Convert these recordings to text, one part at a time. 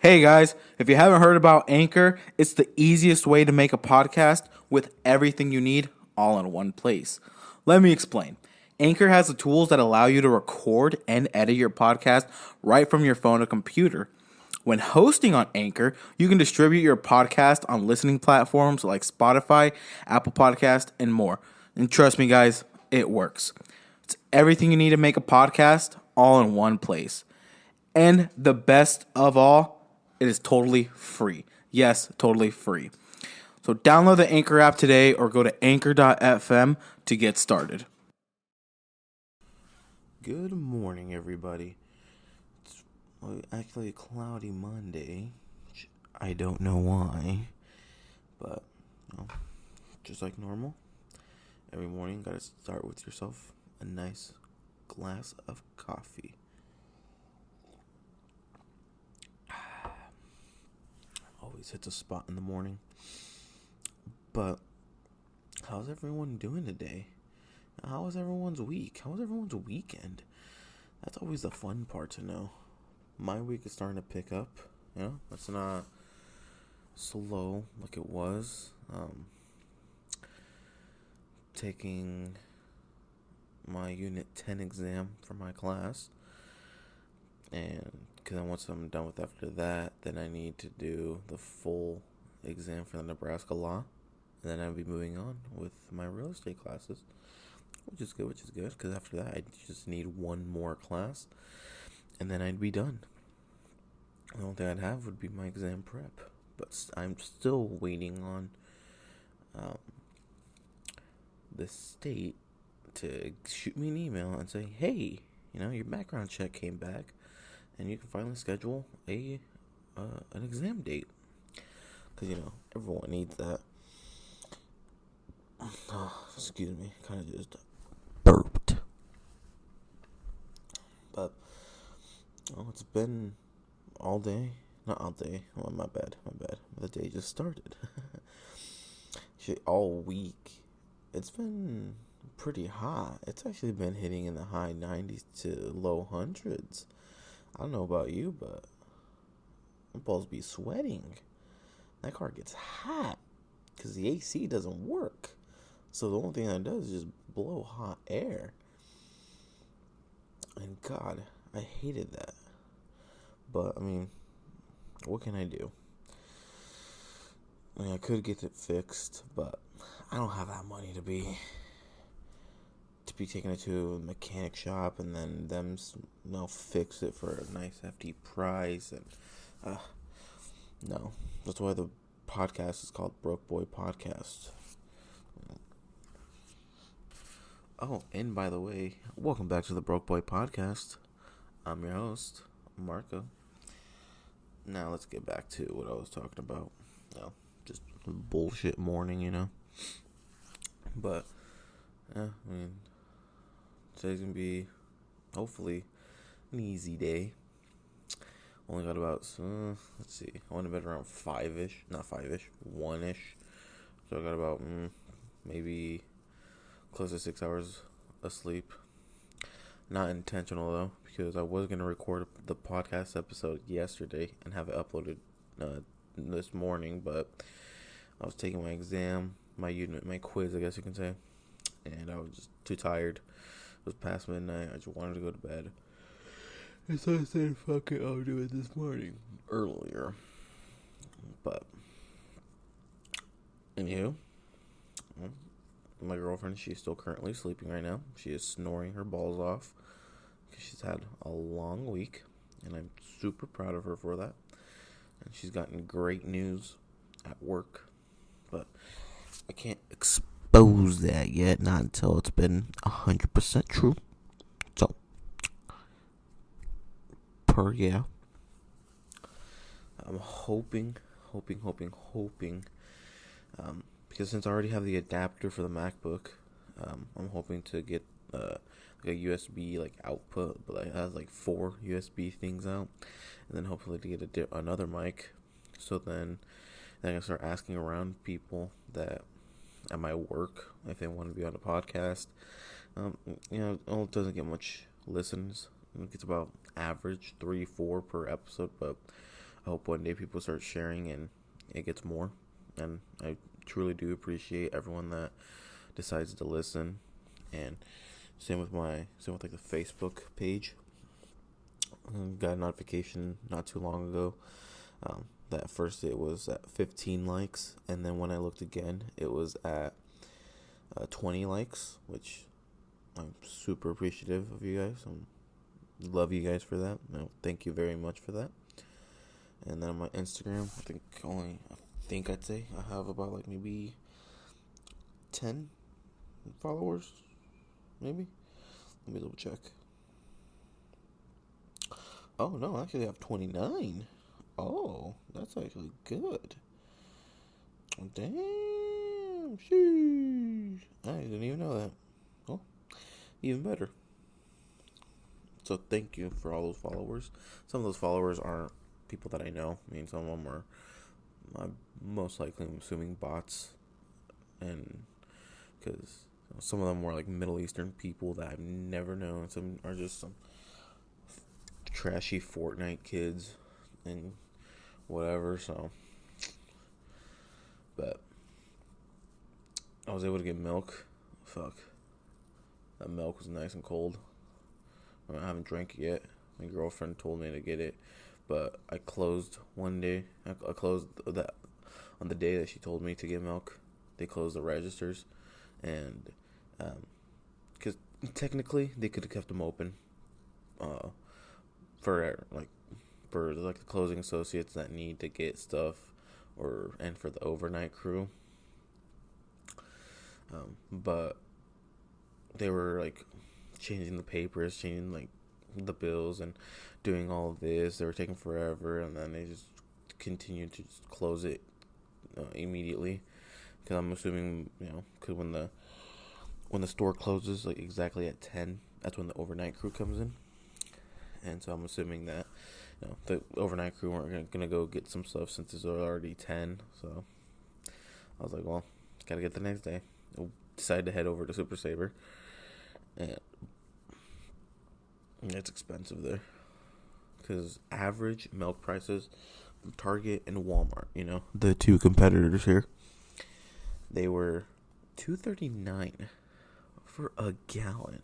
Hey guys, if you haven't heard about Anchor, it's the easiest way to make a podcast with everything you need all in one place. Let me explain. Anchor has the tools that allow you to record and edit your podcast right from your phone or computer. When hosting on Anchor, you can distribute your podcast on listening platforms like Spotify, Apple Podcast, and more. And trust me guys, it works. It's everything you need to make a podcast all in one place. And the best of all, it is totally free. Yes, totally free. So download the Anchor app today or go to anchor.fm to get started. Good morning, everybody. It's actually a cloudy Monday. I don't know why, but just like normal, every morning gotta start with yourself a nice glass of coffee. Always hits a spot in the morning. But how's everyone doing today? How was everyone's week? How was everyone's weekend? That's always the fun part to know. My week is starting to pick up. It's not slow like it was. Taking my Unit 10 exam for my class. And because once I'm done with after that, then I need to do the full exam for the Nebraska law. And then I'll be moving on with my real estate classes, which is good, because after that, I just need one more class, and then I'd be done. The only thing I'd have would be my exam prep, but I'm still waiting on the state to shoot me an email and say, hey, your background check came back, and you can finally schedule an exam date. Because, everyone needs that. Oh, excuse me. Kind of just burped. But, it's been all day. Not all day. Oh, my bad. The day just started. Actually, all week, it's been pretty hot. It's actually been hitting in the high 90s to low hundreds. I don't know about you, but I'm supposed to be sweating. That car gets hot because the AC doesn't work. So the only thing that does is just blow hot air. And God, I hated that. But, what can I do? I could get it fixed, but I don't have that money to be taking it to a mechanic shop and then them fix it for a nice hefty price. And no, that's why the podcast is called Broque Boy Podcast. Oh, and by the way, welcome back to the Broque Boy Podcast. I'm your host, Marco. Now let's get back to what I was talking about. Just bullshit morning, But today's gonna be hopefully an easy day. Only got about, let's see, I went to bed around 5-ish, not 5-ish, 1-ish. So I got about maybe close to 6 hours of sleep. Not intentional though, because I was going to record the podcast episode yesterday and have it uploaded this morning, but I was taking my exam, my quiz, I guess you can say, and I was just too tired. It was past midnight. I just wanted to go to bed. And so I said, fuck it, I'll do it this morning. Earlier. But, anywho, my girlfriend, she's still currently sleeping right now. She is snoring her balls off because she's had a long week, and I'm super proud of her for that. And she's gotten great news at work, but I can't expose that yet, not until it's been 100% true. So, yeah. I'm hoping, because since I already have the adapter for the MacBook, I'm hoping to get like a USB output, but it has 4 USB things out, and then hopefully to get another mic, so then I can start asking around people that at my work if they want to be on a podcast. It doesn't get much listens. It gets about average 3-4 per episode, but I hope one day people start sharing and it gets more. And I truly do appreciate everyone that decides to listen. And same with like the Facebook page. Got a notification not too long ago that first it was at 15 likes, and then when I looked again, it was at 20 likes, which I'm super appreciative of you guys. Love you guys for that. Thank you very much for that. And then on my Instagram, I'd say I have about like maybe 10 followers, maybe. Let me double check. Oh no, actually I have 29. Oh, that's actually good. Damn, sheesh. I didn't even know that. Well, even better. So thank you for all those followers. Some of those followers aren't people that I know. I mean, some of them are, most likely, I'm assuming, bots. And because some of them were like Middle Eastern people that I've never known. Some are just some trashy Fortnite kids and whatever. So, but I was able to get milk. Fuck, that milk was nice and cold. I haven't drank it yet. My girlfriend told me to get it, but I closed one day. I closed that on the day that she told me to get milk. They closed the registers, and because technically they could have kept them open for the closing associates that need to get stuff, and for the overnight crew. But they were like changing the papers, changing like the bills, and doing all of this. They were taking forever, and then they just continued to just close it immediately. Because I'm assuming, because when the store closes like exactly at 10, that's when the overnight crew comes in. And so I'm assuming that the overnight crew weren't gonna go get some stuff since it's already 10. So I was like, well, gotta get the next day. I decided to head over to Super Saver. And it's expensive there. Because average milk prices from Target and Walmart, the two competitors here, they were $2.39 for a gallon.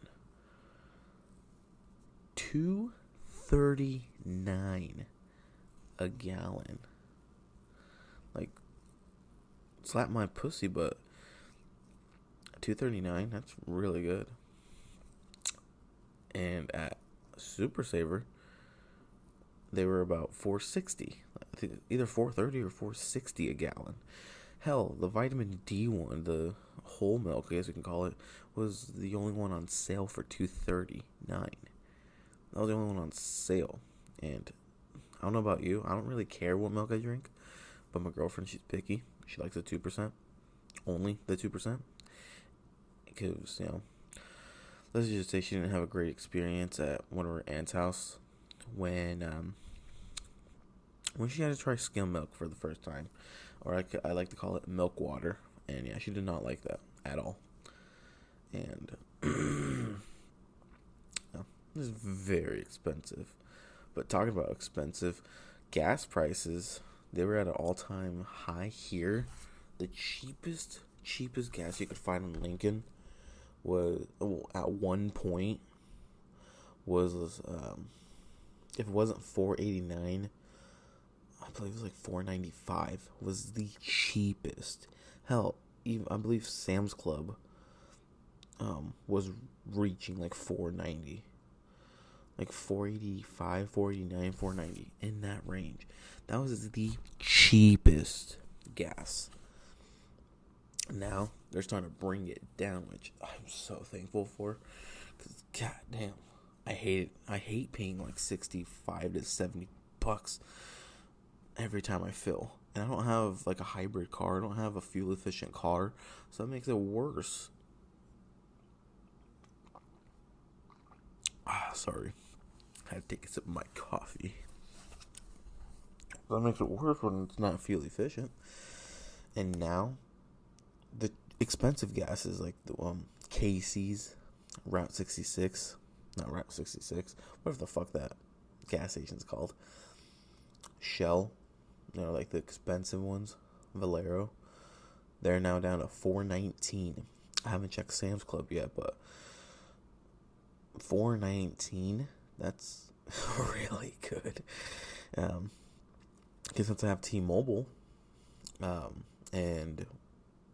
$2.39 a gallon. Like, slap my pussy, but $2.39, that's really good. And at Super Saver, they were about $4.60. I think either $4.30 or $4.60 a gallon. Hell, the vitamin D one, the whole milk, I guess you can call it, was the only one on sale for $2.39. That was the only one on sale. And I don't know about you, I don't really care what milk I drink, but my girlfriend, she's picky. She likes the 2%. Only the 2%. Because, let's just say she didn't have a great experience at one of her aunt's house when she had to try skim milk for the first time. Or I like to call it milk water. And yeah, she did not like that at all. And it's very expensive. But talking about expensive, gas prices, they were at an all-time high here. The cheapest gas you could find in Lincoln was, at one point, was if it wasn't $4.89, I believe it was like $4.95 was the cheapest. Hell, even I believe Sam's Club was reaching like $4.90, like $4.85, $4.89, $4.90, in that range. That was the cheapest gas. Now they're starting to bring it down, which I'm so thankful for. Cause goddamn, I hate paying like $65 to $70 every time I fill. And I don't have like a hybrid car. I don't have a fuel efficient car, so that makes it worse. Sorry, I had to take a sip of my coffee. That makes it worse when it's not fuel efficient. And now, the expensive gases like the Casey's, Route 66, not Route 66, whatever the fuck that gas station's called, Shell, like the expensive ones, Valero, they're now down to $4.19. I haven't checked Sam's Club yet, but $4.19, that's really good. Because since I have T-Mobile, and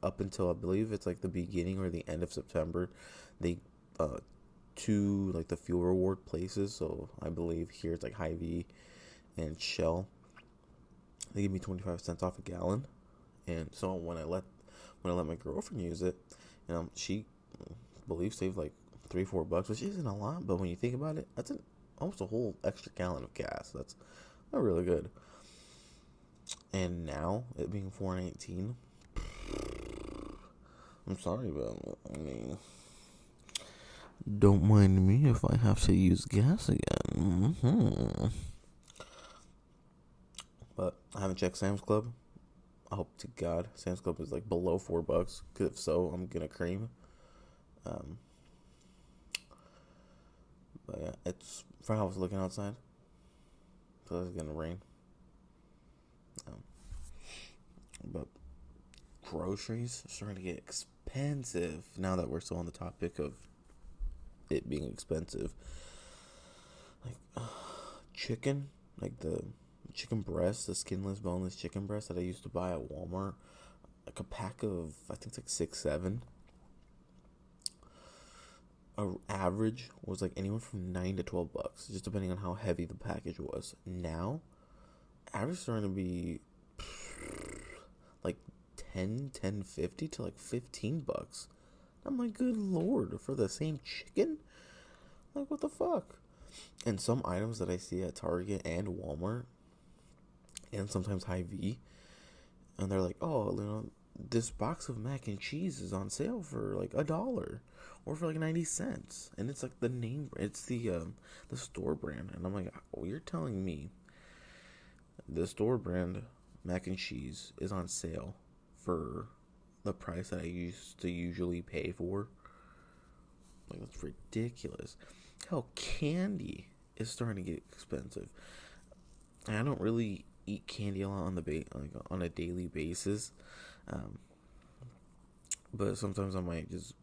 up until I believe it's like the beginning or the end of September, they to like the fuel reward places. So I believe here it's like Hy-Vee and Shell. They give me 25 cents off a gallon, and so when I let my girlfriend use it, she believes saved like $3-4, which isn't a lot, but when you think about it, that's almost a whole extra gallon of gas. That's really good. And now it being $4.19, I'm sorry, but I mean, don't mind me if I have to use gas again. Mm-hmm. But I haven't checked Sam's Club. I hope to God Sam's Club is like below $4. Because if so, I'm gonna cream. But yeah, it's for how I was looking outside. So it's gonna rain. But groceries are starting to get expensive now that we're still on the topic of it being expensive. Like chicken, like the chicken breast, the skinless, boneless chicken breast that I used to buy at Walmart, like a pack of, I think it's like 6-7. Average was like anywhere from $9 to $12, just depending on how heavy the package was. Now, average is starting to be like $10.50 to like $15. I'm like, good lord, for the same chicken? Like, what the fuck? And some items that I see at Target and Walmart, and sometimes Hy-Vee, and they're like, oh, this box of mac and cheese is on sale for like $1 or for like 90 cents, and it's like the name, it's the store brand, and I'm like, oh, you're telling me the store brand mac and cheese is on sale for the price that I used to usually pay for? Like, that's ridiculous. Hell, candy is starting to get expensive. And I don't really eat candy a lot on a daily basis, but sometimes I might just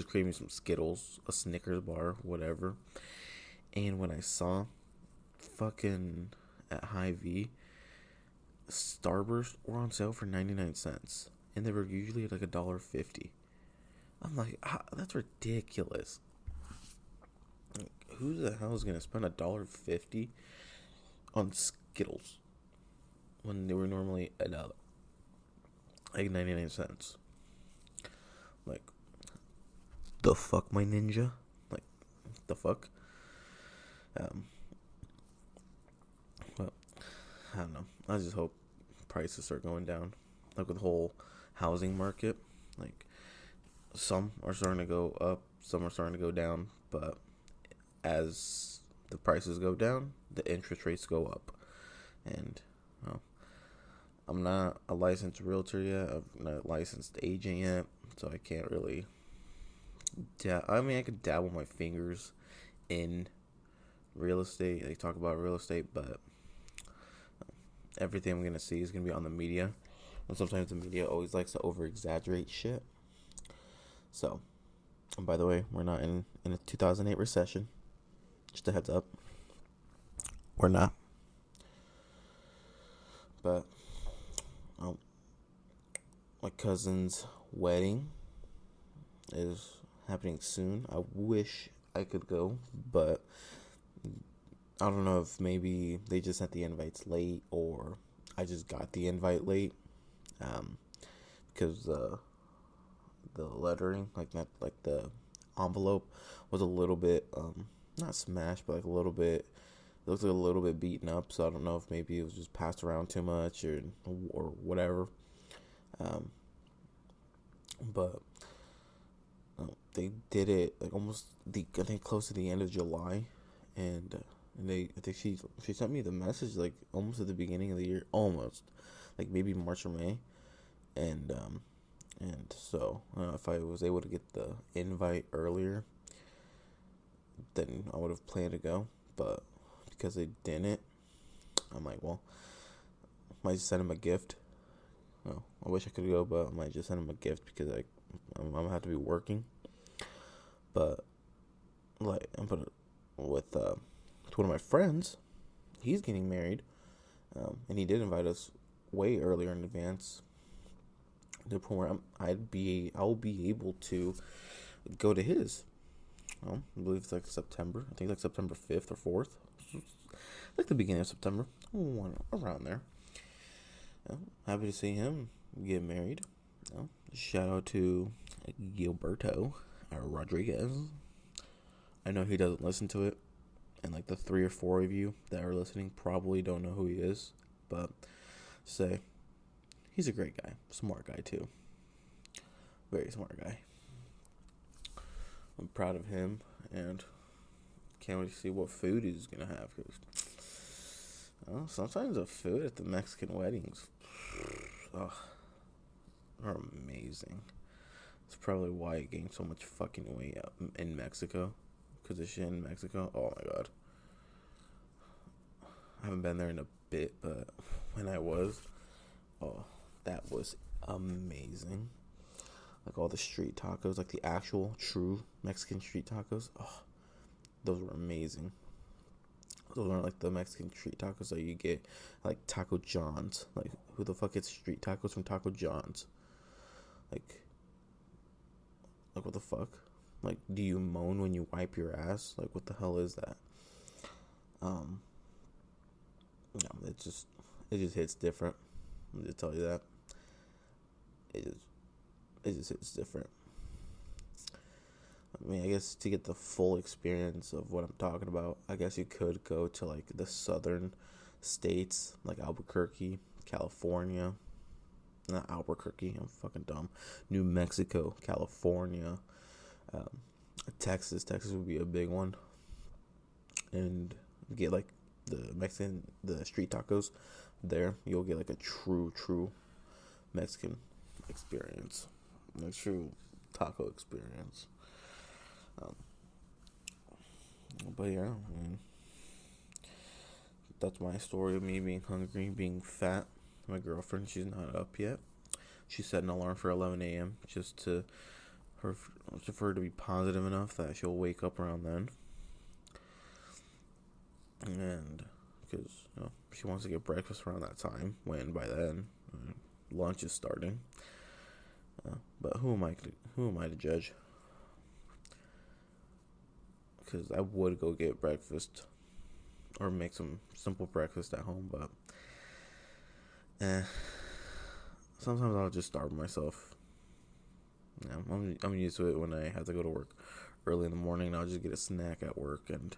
crave me some Skittles, a Snickers bar, whatever. And when I saw fucking at Hy-Vee, Starburst were on sale for 99 cents, and they were usually like $1.50. I'm like, that's ridiculous. Like, who the hell is gonna spend $1.50 on Skittles when they were normally $1, like 99 cents? Like, the fuck, my ninja? Like, the fuck? Well, I don't know. I just hope prices start going down. Like with the whole housing market, like some are starting to go up, some are starting to go down, but as the prices go down, the interest rates go up. And I'm not a licensed realtor yet. I'm not a licensed agent yet, so I can't really. I could dabble my fingers in real estate. They talk about real estate, but everything I'm gonna see is gonna be on the media, and sometimes the media always likes to over exaggerate shit. So, and by the way, we're not in a 2008 recession. Just a heads up, we're not. But my cousin's wedding is happening soon. I wish I could go, but I don't know if maybe they just sent the invites late or I just got the invite late, because the lettering, like the envelope, was a little bit not smashed, but like a little bit. It looks like a little bit beaten up, so I don't know if maybe it was just passed around too much or whatever. But they did it like I think close to the end of July, and I think she sent me the message like almost at the beginning of the year, almost like maybe March or May, and so if I was able to get the invite earlier, then I would have planned to go, but because they didn't, I'm like, well, I might just send him a gift. No, I wish I could go, but I might just send him a gift because I'm gonna have to be working. But like, I'm putting with to one of my friends. He's getting married, and he did invite us way earlier in advance. To the point where I'll be able to go to his. I believe it's like September. I think like September 5th or 4th. Like the beginning of September. Around there. Happy to see him get married. Shout out to Gilberto Rodriguez. I know he doesn't listen to it. And like the 3 or 4 of you that are listening probably don't know who he is. But say, he's a great guy. Smart guy too. Very smart guy. I'm proud of him, and can't wait to see what food he's gonna have. Cause sometimes the food at the Mexican weddings, are amazing. It's probably why I gained so much fucking weight in Mexico, cause of shit in Mexico. Oh my god, I haven't been there in a bit, but when I was, that was amazing. Like all the street tacos, like the actual true Mexican street tacos. Oh, those were amazing. Those aren't like the Mexican street tacos that you get like Taco John's. Like, who the fuck gets street tacos from Taco John's? Like what the fuck? Like, do you moan when you wipe your ass? Like, what the hell is that? No, it just hits different. Let me tell you that. It just hits different. I mean, I guess to get the full experience of what I'm talking about, I guess you could go to like the southern states, like Albuquerque, California. Not Albuquerque, I'm fucking dumb. New Mexico, California, Texas. Texas would be a big one. And get like the street tacos there. You'll get like a true Mexican experience. A true taco experience. But yeah, I mean, that's my story of me being hungry, being fat. My girlfriend, she's not up yet. She set an alarm for 11 a.m. just for her to be positive enough that she'll wake up around then. And because she wants to get breakfast around that time, when by then lunch is starting. But who am I to judge? Because I would go get breakfast or make some simple breakfast at home, but sometimes I'll just starve myself. I'm used to it when I have to go to work early in the morning. I'll just get a snack at work, and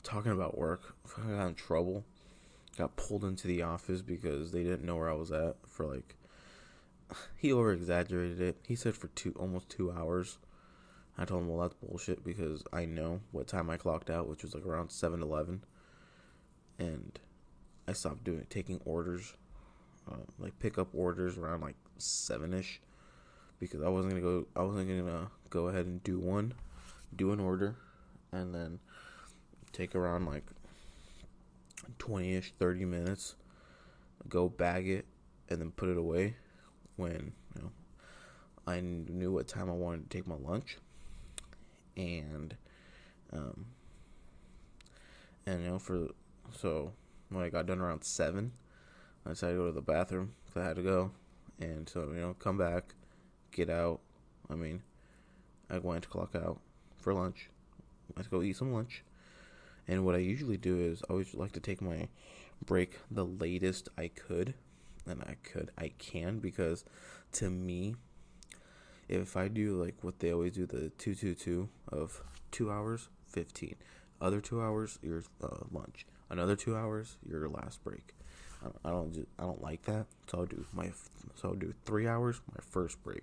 talking about work, I got in trouble. Got pulled into the office because they didn't know where I was at for like. He over exaggerated it. He said for almost 2 hours. I told him, well, that's bullshit because I know what time I clocked out, which was like around 7-11, and I stopped taking orders, like pick up orders around like 7ish, because I wasn't gonna go ahead and do an order, and then take around like 20ish, 30 minutes, go bag it, and then put it away when I knew what time I wanted to take my lunch. And so when I got done around 7, I decided to go to the bathroom because I had to go, and so come back, get out. I mean, I went to clock out for lunch. I had to go eat some lunch, and what I usually do is I always like to take my break the latest I could, and I can because to me, if I do like what they always do, the 2-2-2 of 2 hours, 15. Other 2 hours, your lunch. Another 2 hours, your last break. I don't like that. So I'll do 3 hours, my first break.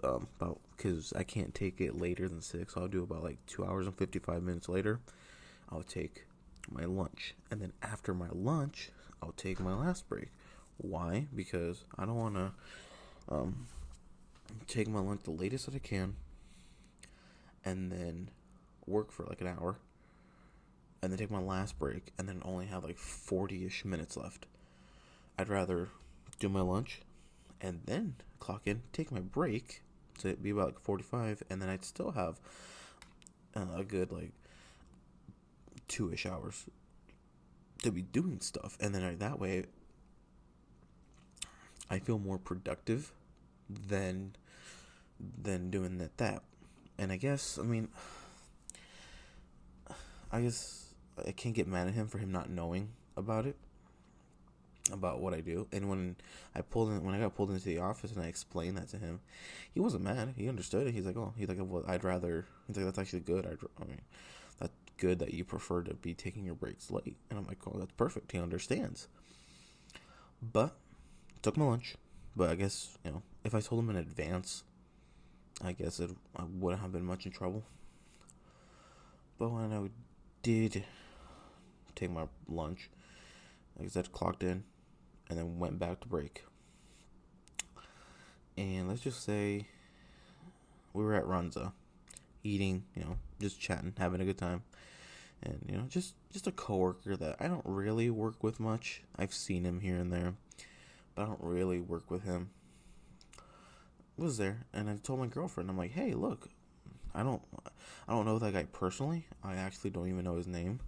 About because I can't take it later than 6. So I'll do about like 2 hours and 55 minutes later. I'll take my lunch, and then after my lunch, I'll take my last break. Why? Because I don't want to take my lunch the latest that I can, and then work for like an hour, and then take my last break, and then only have like 40-ish minutes left. I'd rather do my lunch and then clock in, take my break, so it'd be about like 45, and then I'd still have a good like 2-ish hours to be doing stuff, and then that way I feel more productive than doing that. And I guess I can't get mad at him for him not knowing about it, about what I do. And when I got pulled into the office and I explained that to him, he wasn't mad. He understood it. He's like, well, that's actually good. That's good that you prefer to be taking your breaks late. And I'm like, oh, that's perfect. He understands. But took my lunch. But I guess, if I told him in advance, I guess I wouldn't have been much in trouble. But when I did take my lunch, like I said, clocked in, and then went back to break. And let's just say we were at Runza, eating, just chatting, having a good time. And, just a coworker that I don't really work with much. I've seen him here and there, but I don't really work with him. Was there, and I told my girlfriend, I'm like, hey, look, I don't know that guy personally. I actually don't even know his name,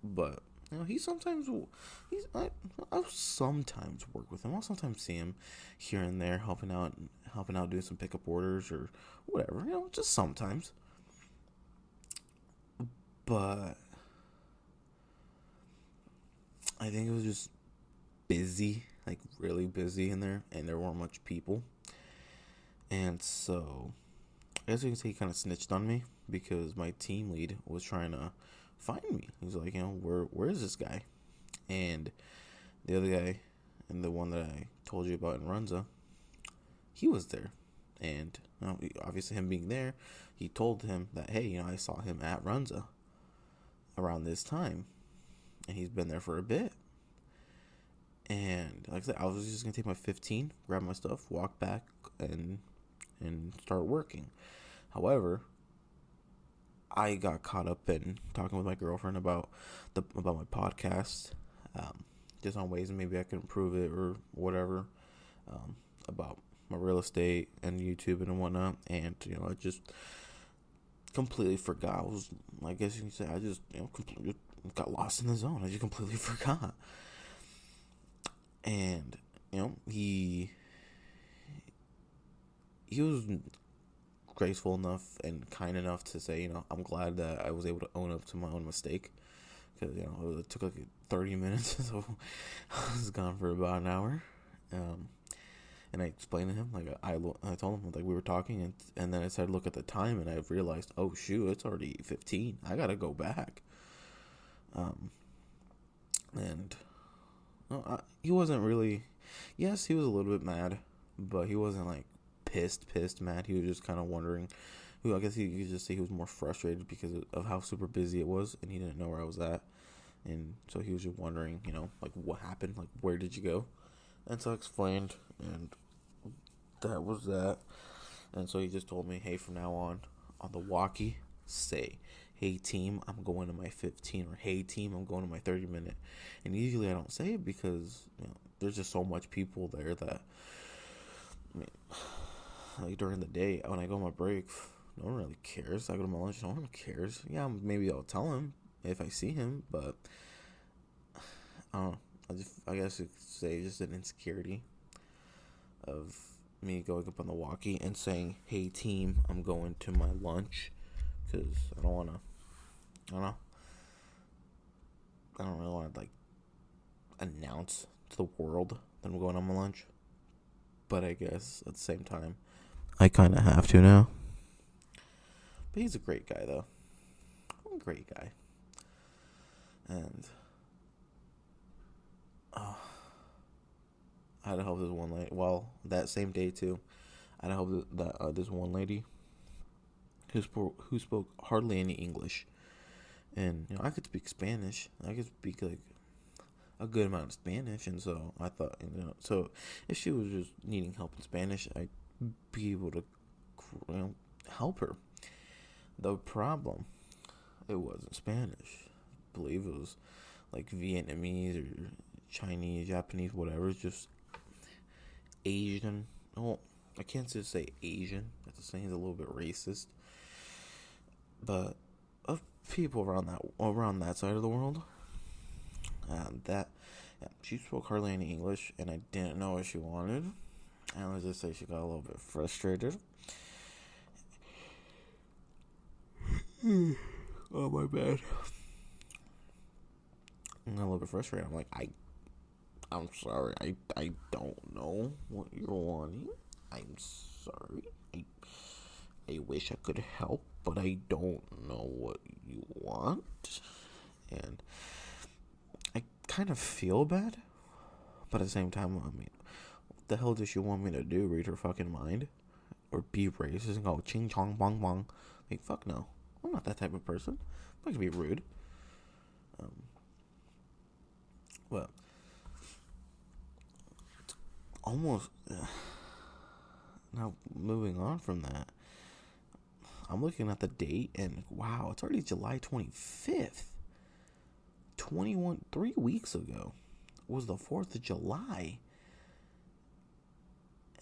but I'll sometimes work with him. I'll sometimes see him here and there, helping out, doing some pickup orders or whatever, just sometimes. But I think it was just busy, like really busy in there, and there weren't much people. And so, I guess you can say he kind of snitched on me, because my team lead was trying to find me. He was like, where is this guy? And the other guy, and the one that I told you about in Runza, he was there. And obviously him being there, he told him that, hey, I saw him at Runza around this time. And he's been there for a bit. And like I said, I was just going to take my 15, grab my stuff, walk back, and start working. However, I got caught up in talking with my girlfriend about my podcast, just on ways maybe I can improve it or whatever, about my real estate and YouTube and whatnot. And I just completely forgot. I guess you can say I just completely got lost in the zone. I just completely forgot. And he was graceful enough and kind enough to say, I'm glad that I was able to own up to my own mistake, because it took like 30 minutes, so I was gone for about an hour. And I explained to him, like I told him, like, we were talking, and then I started to look at the time, and I realized, oh shoot, it's already 15. I gotta go back. He wasn't really. Yes, he was a little bit mad, but he wasn't like pissed mad. He was just kind of wondering. I guess you could just say he was more frustrated because of how super busy it was, and he didn't know where I was at, and so he was just wondering, like, what happened, like, where did you go? And so I explained, and that was that. And so he just told me, hey, from now on the walkie, say, hey team, I'm going to my 15, or hey team, I'm going to my 30-minute. And usually I don't say it because there's just so much people there that, like, during the day when I go on my break, no one really cares. I go to my lunch, no one cares. Yeah, maybe I'll tell him if I see him, but I don't know. I guess you could say just an insecurity of me going up on the walkie and saying, hey team, I'm going to my lunch, because I don't really want to, like, announce to the world that I'm going on my lunch. But I guess at the same time, I kind of have to now. But he's a great guy, though. A great guy. And I had to help this one lady. Well, that same day too, I had to help that this one lady who spoke hardly any English, and I could speak Spanish. I could speak like a good amount of Spanish, and so I thought, so if she was just needing help in Spanish, I'd be able to help her. The problem, it wasn't Spanish, believe it was like Vietnamese or Chinese, Japanese, whatever. It's just Asian. Oh, I can't just say Asian. That's saying is a little bit racist. But of people around that side of the world, she spoke hardly any English, and I didn't know what she wanted. And let's just say she got a little bit frustrated. Oh, my bad. I got a little bit frustrated. I'm like, I'm sorry. I don't know what you're wanting. I'm sorry. I wish I could help, but I don't know what you want. And I kind of feel bad, but at the same time, I mean, what the hell does she want me to do? Read her fucking mind? Or be racist and go ching chong bong bong? Like, fuck no. I'm not that type of person. I'm not gonna be rude. But almost now moving on from that, I'm looking at the date and wow, it's already July 25th. 3 weeks ago was the 4th of July.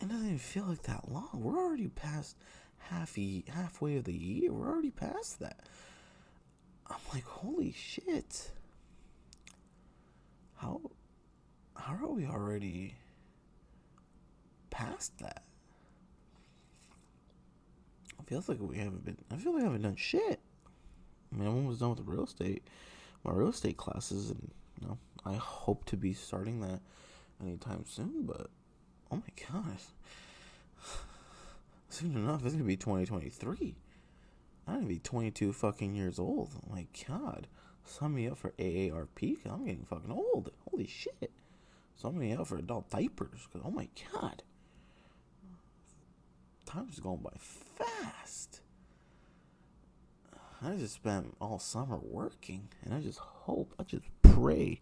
It doesn't even feel like that long. We're already past halfway of the year. We're already past that. I'm like, holy shit. How are we already past that? I feel like I haven't done shit. I mean, I'm almost done with my real estate classes, and I hope to be starting that anytime soon. But oh my gosh, soon enough it's gonna be 2023. I'm gonna be 22 fucking years old. Oh my god, sign me up for AARP. Cause I'm getting fucking old. Holy shit. Sign me up for adult diapers. Cause oh my god, time's going by fast. I just spent all summer working, and I just pray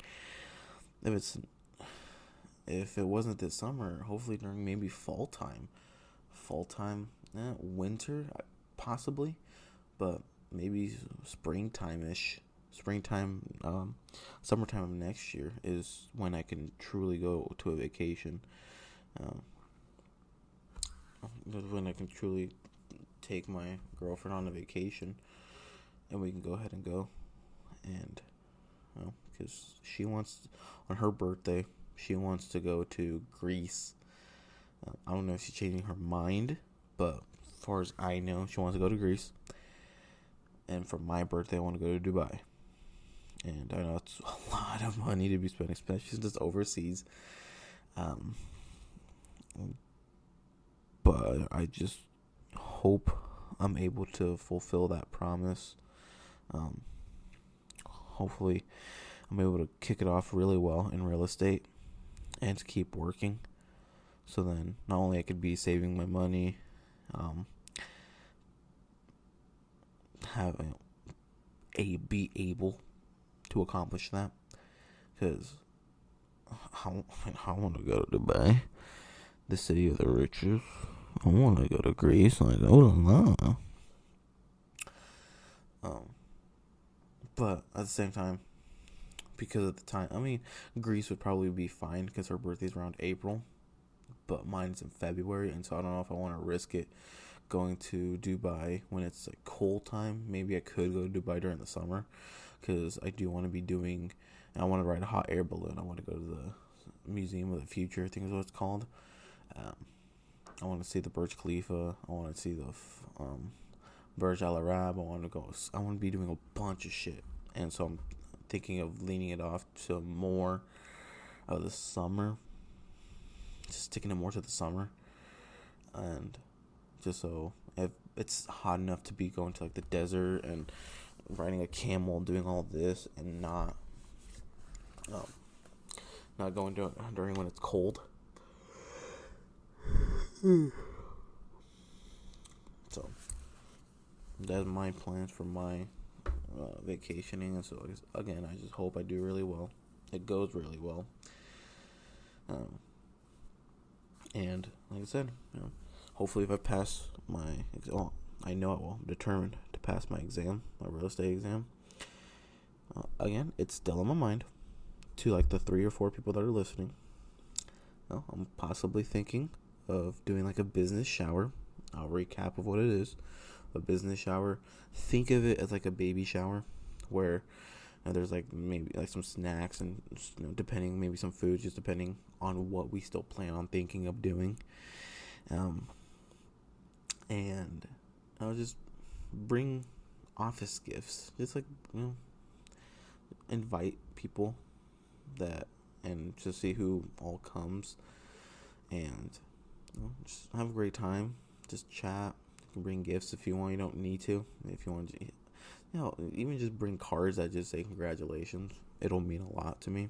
if it wasn't this summer, hopefully during maybe fall time, winter possibly, but maybe summertime of next year is when I can truly go to a vacation. When I can truly take my girlfriend on a vacation, and we can go ahead and go, and because she wants, on her birthday, she wants to go to Greece. I don't know if she's changing her mind, but as far as I know, she wants to go to Greece. And for my birthday, I want to go to Dubai. And I know it's a lot of money to be spending, especially since it's overseas. But I just hope I'm able to fulfill that promise. Hopefully, I'm able to kick it off really well in real estate and to keep working. So then, not only I could be saving my money, be able to accomplish that, because I want to go to Dubai, the city of the richest. I want to go to Greece. Like, oh no. But at the same time, because at the time, I mean, Greece would probably be fine because her birthday's around April, but mine's in February, and so I don't know if I want to risk it going to Dubai when it's like cold time. Maybe I could go to Dubai during the summer, because I do want to be I want to ride a hot air balloon. I want to go to the Museum of the Future, I think is what it's called. I want to see the Burj Khalifa. I want to see the Burj Al Arab. I want to be doing a bunch of shit, and so I'm thinking of leaning it off to more of the summer, just sticking it more to the summer, and just so if it's hot enough to be going to like the desert and riding a camel and doing all this, and not going during when it's cold. So that's my plans for my vacationing, and so again, I just hope I do really well. It goes really well, and like I said, hopefully if I pass I know I will. I'm determined to pass my exam, my real estate exam, Again, it's still on my mind. To like the 3 or 4 people that are listening, I'm possibly thinking of doing like a business shower. I'll recap of what it is. A business shower. Think of it as like a baby shower, where there's like maybe like some snacks and depending, maybe some food, just depending on what we still plan on thinking of doing. And I'll just bring office gifts. Just like invite people that and just see who all comes, and just have a great time. Just chat. You can bring gifts if you want. You don't need to. If you want to, even just bring cards that just say congratulations. It'll mean a lot to me.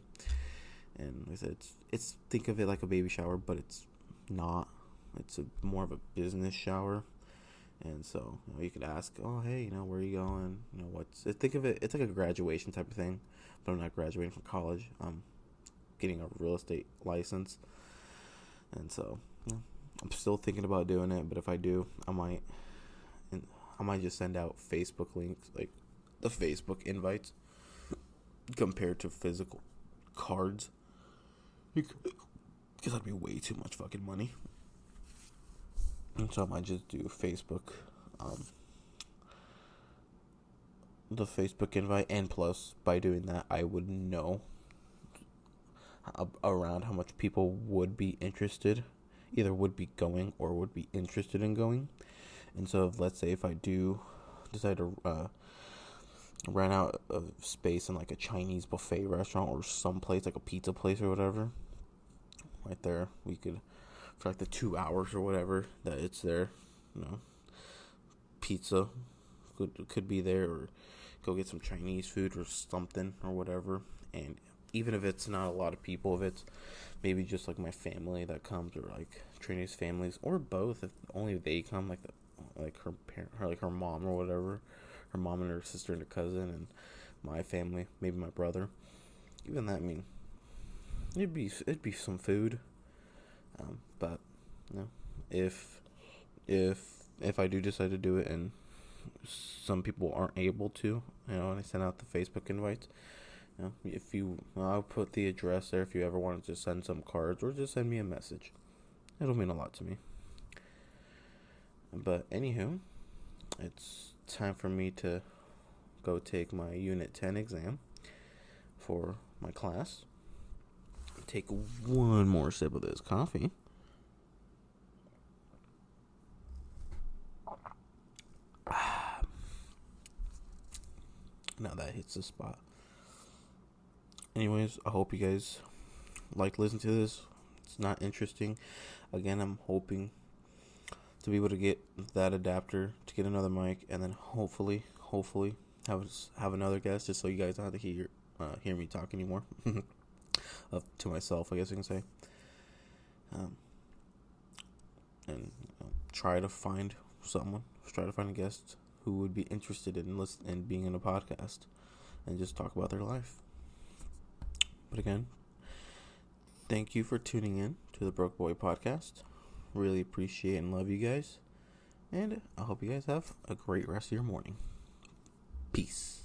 And like I said, it's think of it like a baby shower, but it's not. It's more of a business shower. And so you could ask, oh hey, where are you going? Think of it. It's like a graduation type of thing, but I'm not graduating from college. I'm getting a real estate license, and so I'm still thinking about doing it. But if I do, I might just send out Facebook links, like the Facebook invites, compared to physical cards, because that'd be way too much fucking money. And so I might just do Facebook, the Facebook invite, and plus by doing that, I would know around how much people would be interested, either would be going or would be interested in going. And so let's say if I do decide to rent out of space in like a Chinese buffet restaurant or some place, like a pizza place or whatever, right there, we could, for like the 2 hours or whatever that it's there, pizza could be there, or go get some Chinese food or something or whatever. And even if it's not a lot of people, if it's maybe just like my family that comes, or like Trinity's families, or both, if only they come, like her parent, her mom or whatever, her mom and her sister and her cousin, and my family, maybe my brother. Even that, it'd be some food. But if I do decide to do it, and some people aren't able to, and I send out the Facebook invites, I'll put the address there if you ever want to just send some cards or just send me a message. It'll mean a lot to me. But anywho, it's time for me to go take my Unit 10 exam for my class. Take one more sip of this coffee. Now that hits the spot. Anyways, I hope you guys like listening to this. It's not interesting. Again, I'm hoping to be able to get that adapter, to get another mic, and then hopefully have another guest, just so you guys don't have to hear me talk anymore. To myself, I guess you can say. And try to find a guest who would be interested in being in a podcast and just talk about their life. But again, thank you for tuning in to the Broque Boy podcast. Really appreciate and love you guys. And I hope you guys have a great rest of your morning. Peace.